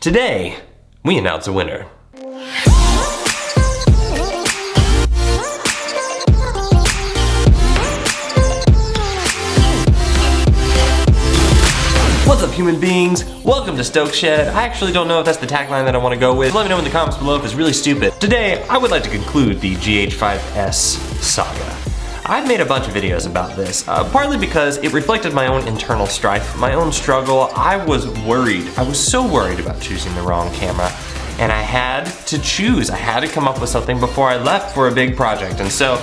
Today, we announce a winner. What's up, human beings? Welcome to Stoke Shed. I actually don't know if that's the tagline that I want to go with. Let me know in the comments below if it's really stupid. Today, I would like to conclude the GH5s saga. I've made a bunch of videos about this, partly because it reflected my own internal strife, my own struggle. I was worried. I was so worried about choosing the wrong camera, and I had to choose. I had to come up with something before I left for a big project. And so,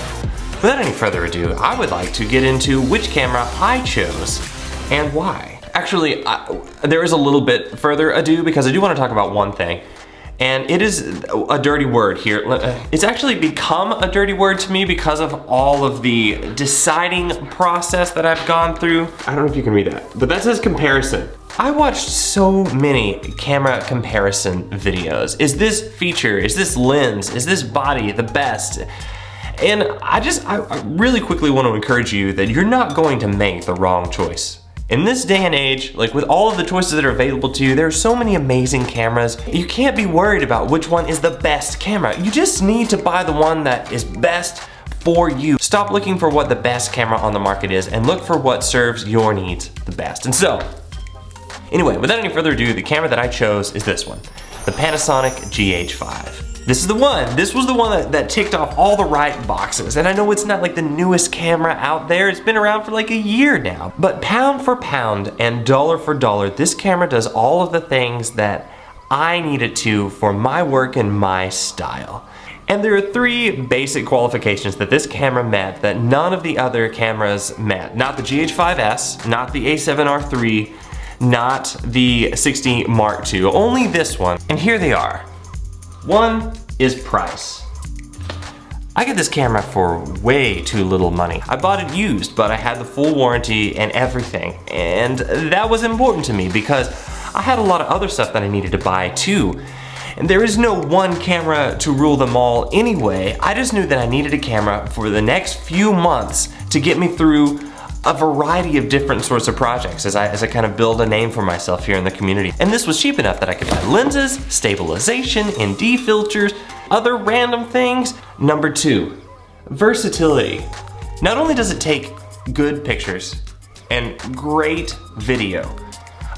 without any further ado, I would like to get into which camera I chose and why. Actually, there is a little bit further ado because I do want to talk about one thing. And it is a dirty word here. It's actually become a dirty word to me because of all of the deciding process that I've gone through. I don't know if you can read that, but that says comparison. I watched so many camera comparison videos. Is this feature, is this lens, is this body the best? And I really quickly want to encourage you that you're not going to make the wrong choice. In this day and age, like with all of the choices that are available to you, there are so many amazing cameras. You can't be worried about which one is the best camera. You just need to buy the one that is best for you. Stop looking for what the best camera on the market is and look for what serves your needs the best. And so, anyway, without any further ado, the camera that I chose is this one, the Panasonic GH5. This was the one that ticked off all the right boxes. And I know it's not like the newest camera out there. It's been around for like a year now. But pound for pound and dollar for dollar, this camera does all of the things that I need it to for my work and my style. And there are three basic qualifications that this camera met that none of the other cameras met. Not the GH5s, not the A7RIII, not the 6DMkII, only this one. And here they are. One is price. I got this camera for way too little money. I bought it used, but I had the full warranty and everything. And that was important to me because I had a lot of other stuff that I needed to buy too. And there is no one camera to rule them all anyway. I just knew that I needed a camera for the next few months to get me through a variety of different sorts of projects as I kind of build a name for myself here in the community. And this was cheap enough that I could buy lenses, stabilization, ND filters, other random things. Number two, versatility. Not only does it take good pictures and great video,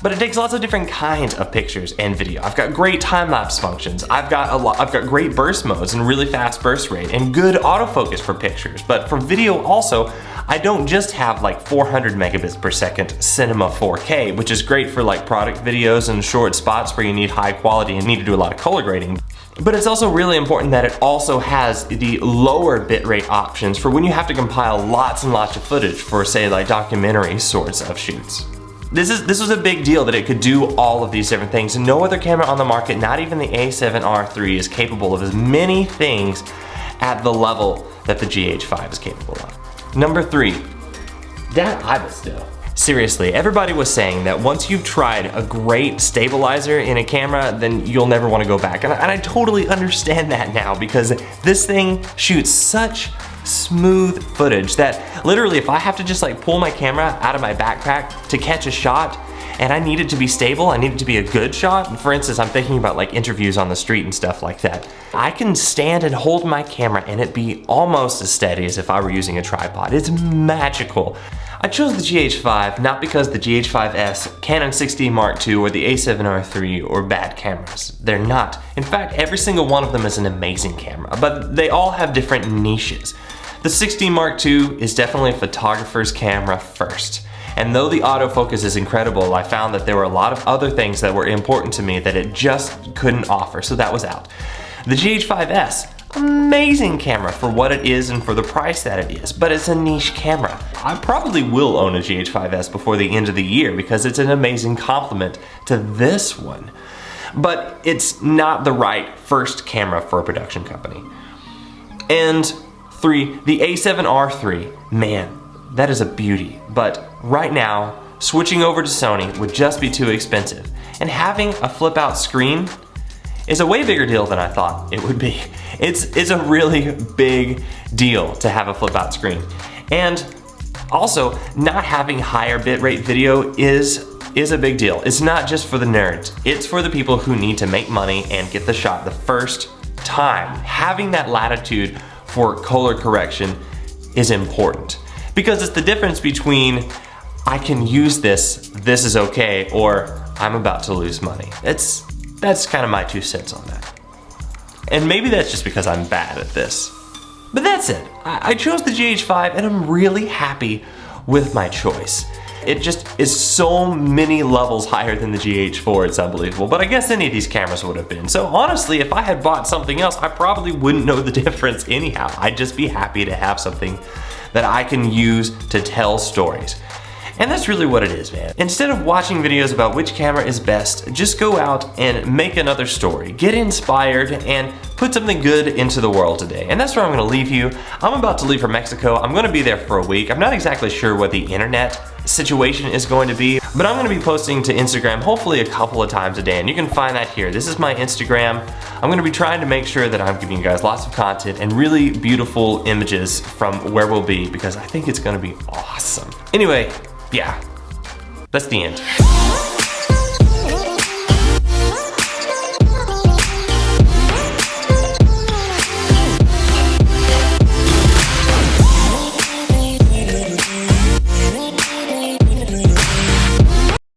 but it takes lots of different kinds of pictures and video. I've got great time-lapse functions. I've got great burst modes and really fast burst rate and good autofocus for pictures. But for video also, I don't just have like 400 megabits per second cinema 4K, which is great for like product videos and short spots where you need high quality and need to do a lot of color grading. But it's also really important that it also has the lower bitrate options for when you have to compile lots and lots of footage for, say, like documentary sorts of shoots. This was a big deal that it could do all of these different things. And no other camera on the market, not even the A7RIII, is capable of as many things at the level that the GH5 is capable of. Number three, that I was still. Seriously, everybody was saying that once you've tried a great stabilizer in a camera, then you'll never want to go back. And I totally understand that now because this thing shoots such smooth footage that literally if I have to just like pull my camera out of my backpack to catch a shot and I need it to be stable, I need it to be a good shot. For instance, I'm thinking about like interviews on the street and stuff like that. I can stand and hold my camera and it be almost as steady as if I were using a tripod. It's magical. I chose the GH5 not because the GH5s, Canon 6DMkII, or the A7RIII are bad cameras. They're not. In fact, every single one of them is an amazing camera, but they all have different niches. The 6DMkII is definitely a photographer's camera first. And though the autofocus is incredible, I found that there were a lot of other things that were important to me that it just couldn't offer, so that was out. The GH5s, amazing camera for what it is and for the price that it is, but it's a niche camera. I probably will own a GH5s before the end of the year because it's an amazing complement to this one. But it's not the right first camera for a production company. And three, the A7RIII, man, that is a beauty. But right now, switching over to Sony would just be too expensive. And having a flip out screen is a way bigger deal than I thought it would be. It's a really big deal to have a flip out screen. And also, not having higher bitrate video is is a big deal. It's not just for the nerds. It's for the people who need to make money and get the shot the first time. Having that latitude for color correction is important because it's the difference between I can use this is okay, or I'm about to lose money. That's kind of my 2 cents on that. And maybe that's just because I'm bad at this. But that's it. I chose the GH5 and I'm really happy with my choice. It just is so many levels higher than the GH4, it's unbelievable. But I guess any of these cameras would have been. So honestly, if I had bought something else, I probably wouldn't know the difference anyhow. I'd just be happy to have something that I can use to tell stories. And that's really what it is, man. Instead of watching videos about which camera is best, just go out and make another story. Get inspired and put something good into the world today. And that's where I'm gonna leave you. I'm about to leave for Mexico. I'm gonna be there for a week. I'm not exactly sure what the internet situation is going to be, but I'm gonna be posting to Instagram hopefully a couple of times a day, and you can find that here. This is my Instagram. I'm gonna be trying to make sure that I'm giving you guys lots of content and really beautiful images from where we'll be, because I think it's gonna be awesome. Anyway, yeah, that's the end.